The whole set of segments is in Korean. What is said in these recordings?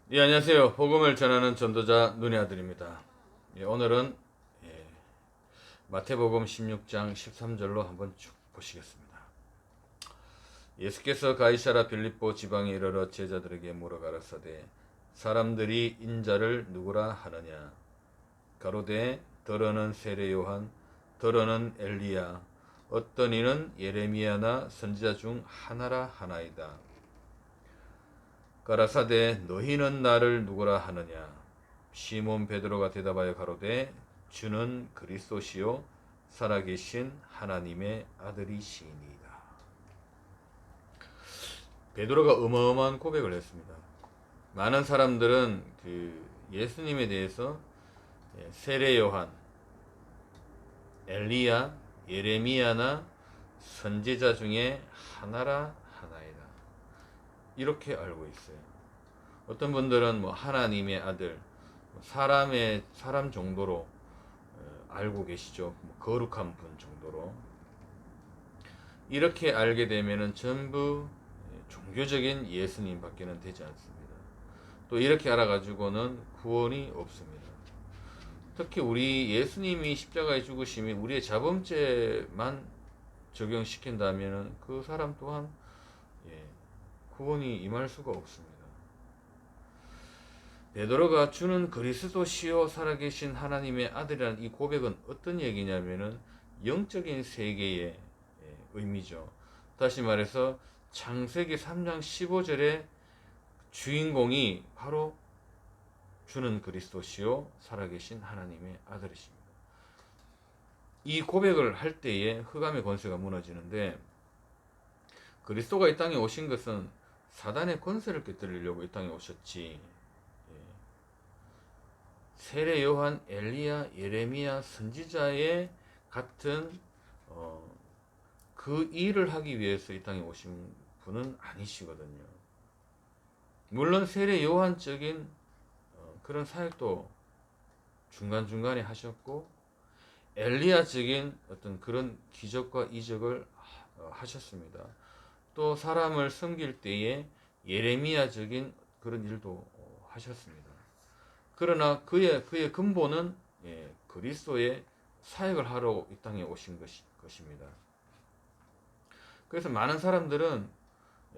예, 안녕하세요. 복음을 전하는 전도자 눈의 아들입니다. 예, 오늘은 마태복음 16장 13절로 한번 쭉 보시겠습니다. 예수께서 가이사라 빌립보 지방에 이르러 제자들에게 물어 가라사대 사람들이 인자를 누구라 하느냐 가로되 더러는 세례 요한 더러는 엘리야 어떤 이는 예레미야나 선지자 중 하나라 하나이다. 가라사대 너희는 나를 누구라 하느냐 시몬 베드로가 대답하여 가로되 주는 그리스도시요 살아계신 하나님의 아들이시니이다. 베드로가 어마어마한 고백을 했습니다. 많은 사람들은 예수님에 대해서 세례 요한, 엘리야, 예레미야나 선지자 중에 하나라 하나이다. 이렇게 알고 있어요. 어떤 분들은 뭐 하나님의 아들, 사람 정도로 알고 계시죠. 거룩한 분 정도로. 이렇게 알게 되면은 전부 종교적인 예수님밖에는 되지 않습니다. 또 이렇게 알아가지고는 구원이 없습니다. 특히 우리 예수님이 십자가에 죽으심이 우리의 자범죄만 적용시킨다면은 그 사람 또한 구원이 임할 수가 없습니다. 베드로가 주는 그리스도시요 살아계신 하나님의 아들이라는 이 고백은 어떤 얘기냐면은 영적인 세계의 의미죠. 다시 말해서 창세기 3장 15절의 주인공이 바로 주는 그리스도시요 살아계신 하나님의 아들이십니다. 이 고백을 할 때에 흑암의 권세가 무너지는데 그리스도가 이 땅에 오신 것은 사단의 권세를 깨뜨리려고 이 땅에 오셨지 세례 요한, 엘리야, 예레미야 선지자의 같은 그 일을 하기 위해서 이 땅에 오신 분은 아니시거든요. 물론 세례 요한적인 그런 사역도 중간중간에 하셨고 엘리야적인 어떤 그런 기적과 이적을 하셨습니다. 또 사람을 섬길 때에 예레미야적인 그런 일도 하셨습니다. 그러나 그의 근본은 그리스도의 사역을 하러 이 땅에 오신 것입니다. 그래서 많은 사람들은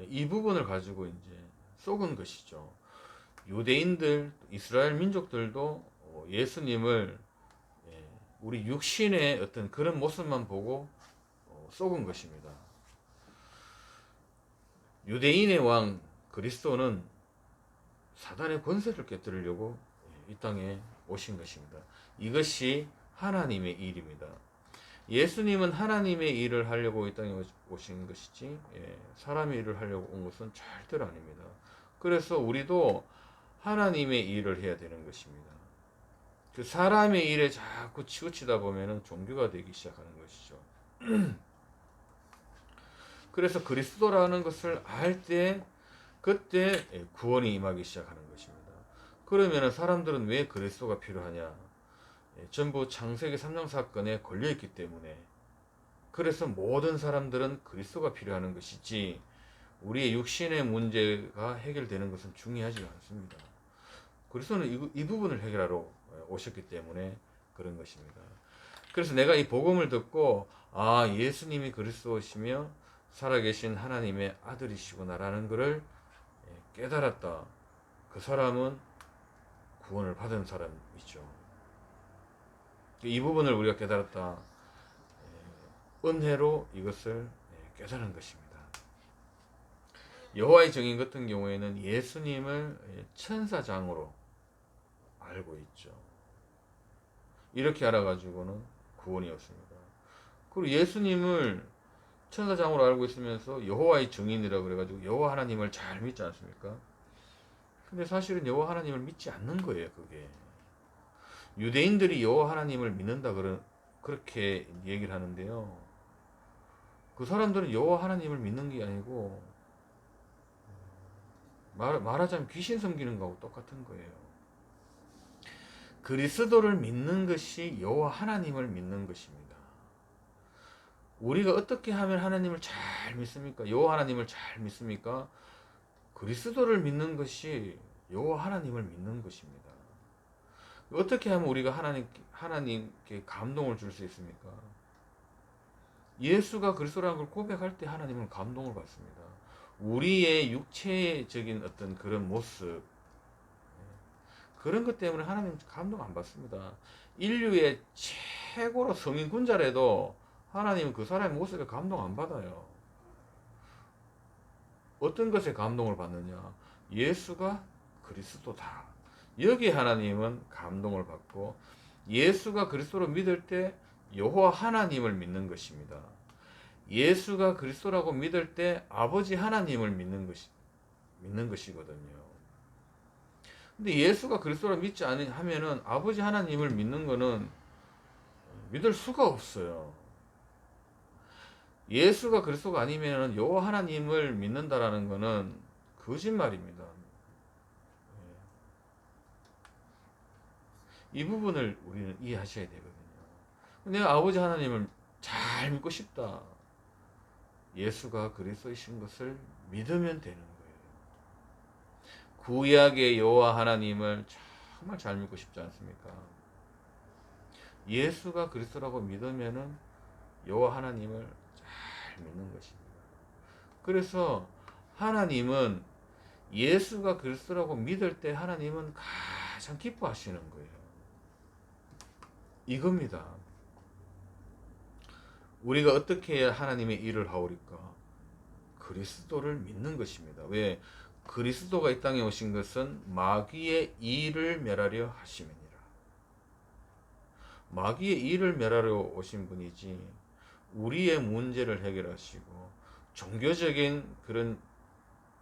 이 부분을 가지고 이제 속은 것이죠. 유대인들, 이스라엘 민족들도 예수님을 우리 육신의 어떤 그런 모습만 보고 속은 것입니다. 유대인의 왕 그리스도는 사단의 권세를 깨뜨리려고 이 땅에 오신 것입니다. 이것이 하나님의 일입니다. 예수님은 하나님의 일을 하려고 이 땅에 오신 것이지 사람의 일을 하려고 온 것은 절대로 아닙니다. 그래서 우리도 하나님의 일을 해야 되는 것입니다. 그 사람의 일에 자꾸 치우치다 보면 종교가 되기 시작하는 것이죠. 그래서 그리스도라는 것을 알 때 그때 구원이 임하기 시작하는 것입니다. 그러면 사람들은 왜 그리스도가 필요하냐? 전부 창세기 3장 사건에 걸려있기 때문에 그래서 모든 사람들은 그리스도가 필요한 것이지 우리의 육신의 문제가 해결되는 것은 중요하지 않습니다. 그리스도는 이 부분을 해결하러 오셨기 때문에 그런 것입니다. 그래서 내가 이 복음을 듣고 예수님이 그리스도시며 살아계신 하나님의 아들이시구나라는 것을 깨달았다. 그 사람은 구원을 받은 사람이죠. 이 부분을 우리가 깨달았다. 은혜로 이것을 깨달은 것입니다. 여호와의 증인 같은 경우에는 예수님을 천사장으로 알고 있죠. 이렇게 알아가지고는 구원이 없습니다. 그리고 예수님을 천사장으로 알고 있으면서 여호와의 증인이라 그래가지고 여호와 하나님을 잘 믿지 않습니까? 근데 사실은 여호와 하나님을 믿지 않는 거예요. 그게 유대인들이 여호와 하나님을 믿는다 그렇게 얘기를 하는데요. 그 사람들은 여호와 하나님을 믿는 게 아니고 말하자면 귀신 섬기는 거하고 똑같은 거예요. 그리스도를 믿는 것이 여호와 하나님을 믿는 것입니다. 우리가 어떻게 하면 하나님을 잘 믿습니까? 여호와 하나님을 잘 믿습니까? 그리스도를 믿는 것이 여호와 하나님을 믿는 것입니다. 어떻게 하면 우리가 하나님께 감동을 줄 수 있습니까? 예수가 그리스도라는 걸 고백할 때 하나님은 감동을 받습니다. 우리의 육체적인 어떤 그런 모습, 그런 것 때문에 하나님 감동 안 받습니다. 인류의 최고로 성인군자라도 하나님은 그 사람의 모습에 감동 안 받아요. 어떤 것에 감동을 받느냐? 예수가 그리스도다. 여기 하나님은 감동을 받고, 예수가 그리스도로 믿을 때 여호와 하나님을 믿는 것입니다. 예수가 그리스도라고 믿을 때 아버지 하나님을 믿는 것이거든요. 근데 예수가 그리스도라 믿지 않으면은 아버지 하나님을 믿는 거는 믿을 수가 없어요. 예수가 그리스도가 아니면은 여호와 하나님을 믿는다라는 거는 거짓말입니다. 이 부분을 우리는 이해하셔야 되거든요. 내가 아버지 하나님을 잘 믿고 싶다. 예수가 그리스도이신 것을 믿으면 되는 거예요. 구약의 여호와 하나님을 정말 잘 믿고 싶지 않습니까? 예수가 그리스도라고 믿으면은 여호와 하나님을 잘 믿는 것입니다. 그래서 하나님은 예수가 그리스도라고 믿을 때 하나님은 가장 기뻐하시는 거예요. 이겁니다. 우리가 어떻게 해야 하나님의 일을 하오리까? 그리스도를 믿는 것입니다. 왜? 그리스도가 이 땅에 오신 것은 마귀의 일을 멸하려 하심이니라. 마귀의 일을 멸하려 오신 분이지 우리의 문제를 해결하시고 종교적인 그런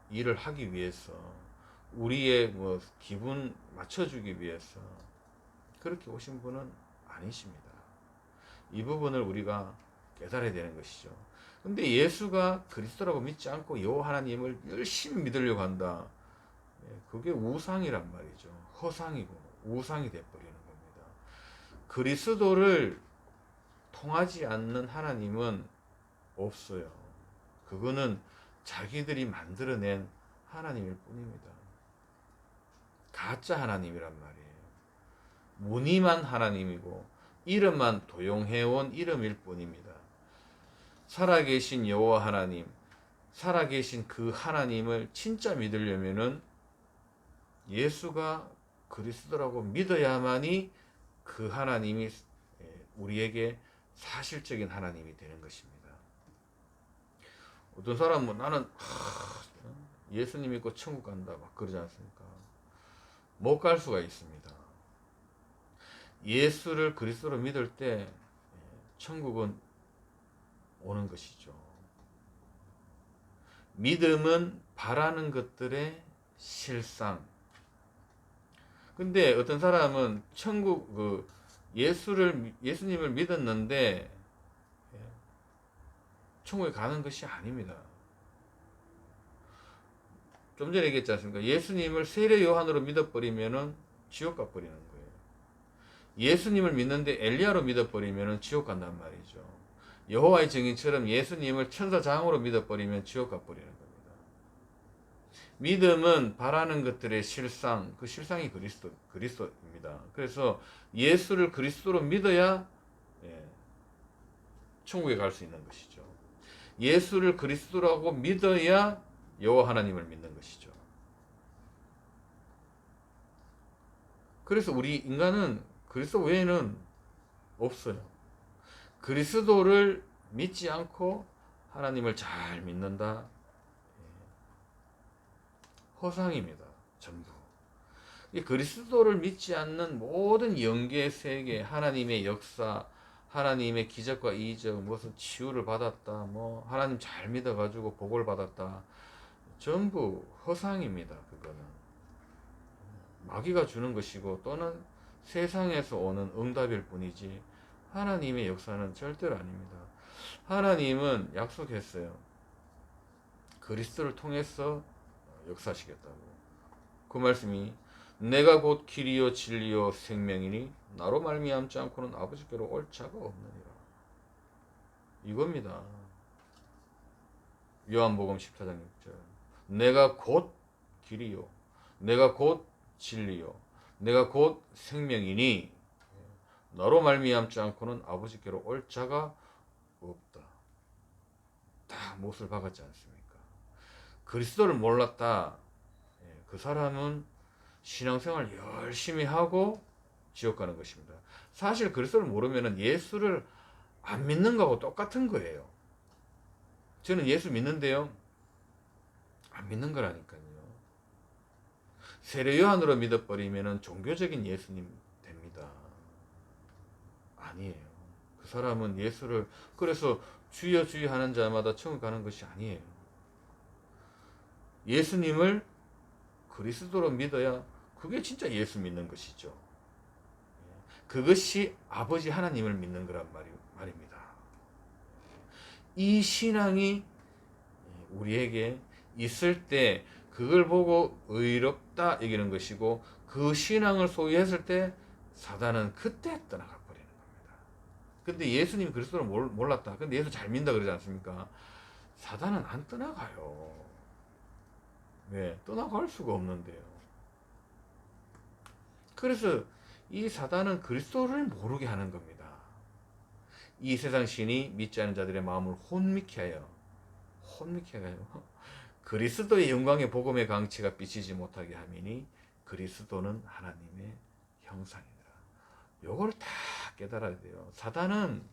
일을 하기 위해서, 우리의 뭐 기분 맞춰주기 위해서 그렇게 오신 분은 아니십니다. 이 부분을 우리가 깨달아야 되는 것이죠. 근데 예수가 그리스도라고 믿지 않고 여호와 하나님을 열심히 믿으려고 한다. 그게 우상이란 말이죠. 허상이고 우상이 되어버리는 겁니다. 그리스도를 통하지 않는 하나님은 없어요. 그거는 자기들이 만들어낸 하나님일 뿐입니다. 가짜 하나님이란 말이에요. 무늬만 하나님이고 이름만 도용해온 이름일 뿐입니다. 살아계신 여호와 하나님, 살아계신 그 하나님을 진짜 믿으려면은 예수가 그리스도라고 믿어야만이 그 하나님이 우리에게 사실적인 하나님이 되는 것입니다. 어떤 사람은 나는 예수님 믿고 천국 간다 막 그러지 않습니까? 못 갈 수가 있습니다. 예수를 그리스도로 믿을 때 천국은 오는 것이죠. 믿음은 바라는 것들의 실상. 근데 어떤 사람은 예수님을 믿었는데 천국에 가는 것이 아닙니다. 좀 전에 얘기했지 않습니까? 예수님을 세례 요한으로 믿어버리면은 지옥 가버리는 거예요. 예수님을 믿는데 엘리야로 믿어버리면은 지옥 간단 말이죠. 여호와의 증인처럼 예수님을 천사장으로 믿어버리면 지옥 가버리는 겁니다. 믿음은 바라는 것들의 실상, 그 실상이 그리스도입니다. 그래서 예수를 그리스도로 믿어야 천국에 갈 수 있는 것이죠. 예수를 그리스도라고 믿어야 여호와 하나님을 믿는 것이죠. 그래서 우리 인간은 그리스도 외에는 없어요. 그리스도를 믿지 않고 하나님을 잘 믿는다. 허상입니다. 전부. 이 그리스도를 믿지 않는 모든 영계 세계, 하나님의 역사, 하나님의 기적과 이적, 무슨 치유를 받았다, 뭐 하나님 잘 믿어가지고 복을 받았다, 전부 허상입니다. 그거는 마귀가 주는 것이고 또는 세상에서 오는 응답일 뿐이지 하나님의 역사는 절대로 아닙니다. 하나님은 약속했어요. 그리스도를 통해서 역사하시겠다고. 그 말씀이 내가 곧 길이요 진리요 생명이니 나로 말미암지 않고는 아버지께로 올 자가 없느니라. 이겁니다. 요한복음 14장 6절. 내가 곧 길이요. 내가 곧 진리요 내가 곧 생명이니 너로 말미암지 않고는 아버지께로 올 자가 없다. 다 못을 박았지 않습니까? 그리스도를 몰랐다. 그 사람은 신앙생활 열심히 하고 지옥 가는 것입니다. 사실 그리스도를 모르면 예수를 안 믿는 거하고 똑같은 거예요. 저는 예수 믿는데요, 안 믿는 거라니까요. 세례 요한으로 믿어버리면 종교적인 예수님 됩니다. 아니에요. 그 사람은 예수를 그래서 주여 주여 하는 자마다 천국 가는 것이 아니에요. 예수님을 그리스도로 믿어야 그게 진짜 예수 믿는 것이죠. 그것이 아버지 하나님을 믿는 거란 말입니다. 이 신앙이 우리에게 있을 때 그걸 보고 의롭다 여기는 것이고, 그 신앙을 소유했을 때 사단은 그때 떠나가 버리는 겁니다. 근데 예수님 그리스도를 몰랐다. 근데 예수 잘 믿는다 그러지 않습니까? 사단은 안 떠나가요. 왜? 떠나갈 수가 없는데요. 그래서 이 사단은 그리스도를 모르게 하는 겁니다. 이 세상 신이 믿지 않은 자들의 마음을 혼미케 하여 그리스도의 영광의 복음의 강치가 비치지 못하게 함이니 그리스도는 하나님의 형상이니라. 요걸 다 깨달아야 돼요. 사단은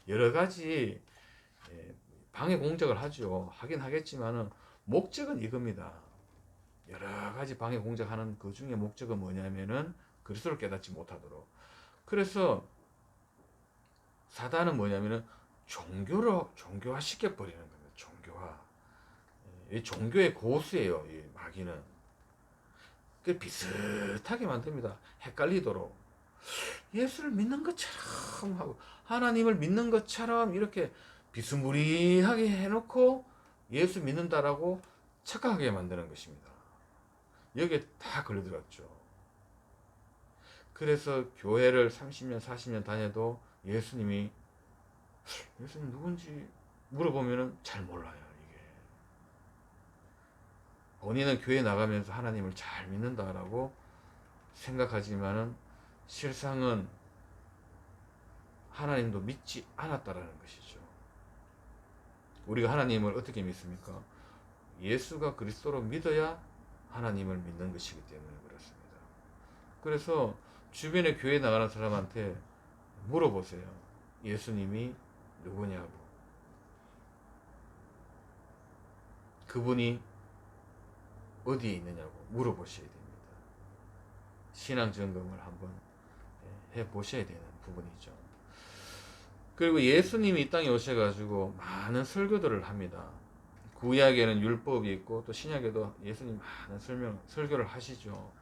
여러 가지 방해 공작을 하죠. 하긴 하겠지만은 목적은 이겁니다. 여러 가지 방해 공작하는 그 중에 목적은 뭐냐면은 그리스도를 깨닫지 못하도록. 그래서 사단은 뭐냐면은 종교화 시켜버리는 겁니다. 종교화. 이 종교의 고수예요. 이 마귀는. 그 비슷하게 만듭니다. 헷갈리도록. 예수를 믿는 것처럼 하고 하나님을 믿는 것처럼 이렇게 비스무리하게 해놓고 예수 믿는다라고 착각하게 만드는 것입니다. 여기에 다 걸려들었죠. 그래서 교회를 30년 40년 다녀도 예수님 누군지 물어보면 잘 몰라요. 이게 본인은 교회 나가면서 하나님을 잘 믿는다라고 생각하지만은 실상은 하나님도 믿지 않았다라는 것이죠. 우리가 하나님을 어떻게 믿습니까? 예수가 그리스도로 믿어야 하나님을 믿는 것이기 때문에 그렇습니다. 그래서 주변에 교회 나가는 사람한테 물어보세요. 예수님이 누구냐고. 그분이 어디에 있느냐고 물어보셔야 됩니다. 신앙 점검을 한번 해보셔야 되는 부분이죠. 그리고 예수님이 이 땅에 오셔가지고 많은 설교들을 합니다. 구약에는 율법이 있고 또 신약에도 예수님 많은 설교를 하시죠.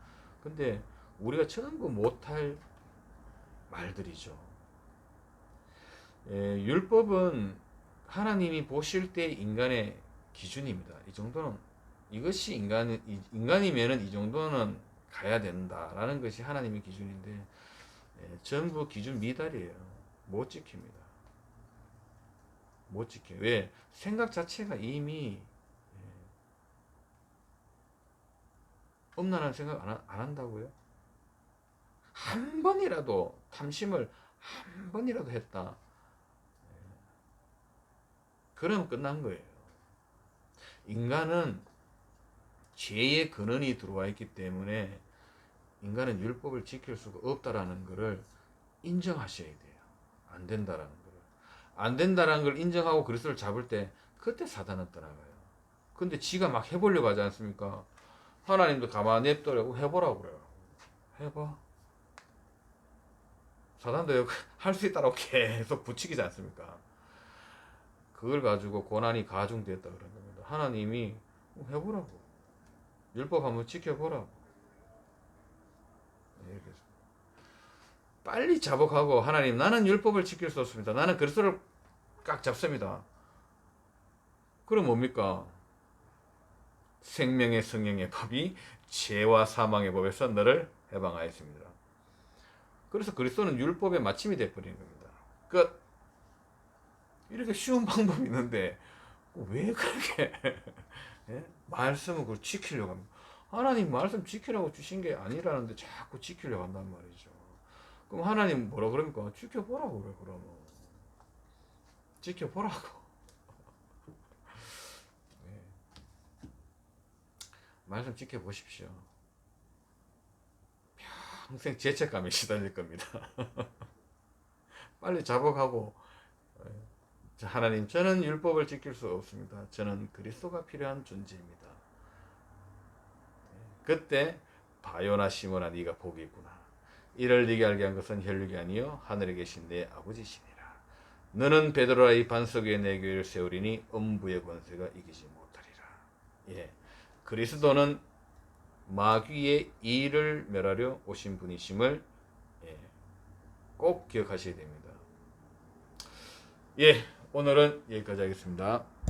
근데 우리가 전부 못할 말들이죠. 율법은 하나님이 보실 때 인간의 기준입니다. 이 정도는, 이것이 인간이면은 이 정도는 가야 된다라는 것이 하나님의 기준인데, 전부 기준 미달이에요. 못 지킵니다. 못 지켜요. 왜? 생각 자체가 이미 음란한 생각 안 한다고요? 한 번이라도 탐심을 한 번이라도 했다. 그럼 끝난 거예요. 인간은 죄의 근원이 들어와 있기 때문에 인간은 율법을 지킬 수가 없다라는 것을 인정하셔야 돼요. 안 된다라는 것을. 안 된다라는 걸 인정하고 그리스도를 잡을 때 그때 사단은 떠나가요. 근데 지가 막 해보려고 하지 않습니까? 하나님도 가만히 냅두라고 해보라고 그래요. 해봐. 사단도 할 수 있다고 계속 부추기지 않습니까? 그걸 가지고 고난이 가중됐다 그런 겁니다. 하나님이 해보라고. 율법 한번 지켜보라고. 이렇게 빨리 자복하고, 하나님 나는 율법을 지킬 수 없습니다. 나는 그리스도를 꽉 잡습니다. 그럼 뭡니까? 생명의 성령의 법이 죄와 사망의 법에서 너를 해방하였습니다. 그래서 그리스도는 율법의 마침이 되어버리는 겁니다. 끝. 이렇게 쉬운 방법이 있는데 왜 그렇게 말씀을 그걸 지키려고 합니까? 하나님 말씀 지키라고 주신 게 아니라는데 자꾸 지키려고 한단 말이죠. 그럼 하나님 뭐라 그럽니까? 지켜보라고 그래. 그러면 지켜보라고. 네. 말씀 지켜보십시오. 평생 죄책감에 시달릴 겁니다. 빨리 자복하고, 하나님, 저는 율법을 지킬 수 없습니다. 저는 그리스도가 필요한 존재입니다. 그때 바요나 시몬아, 네가 복이 있구나. 이를 네게 알게 한 것은 혈육이 아니요 하늘에 계신 내 아버지시니라. 너는 베드로라, 이 반석 위에 내 교회를 세우리니 음부의 권세가 이기지 못하리라. 예, 그리스도는 마귀의 일을 멸하려 오신 분이심을 꼭 기억하셔야 됩니다. 예, 오늘은 여기까지 하겠습니다.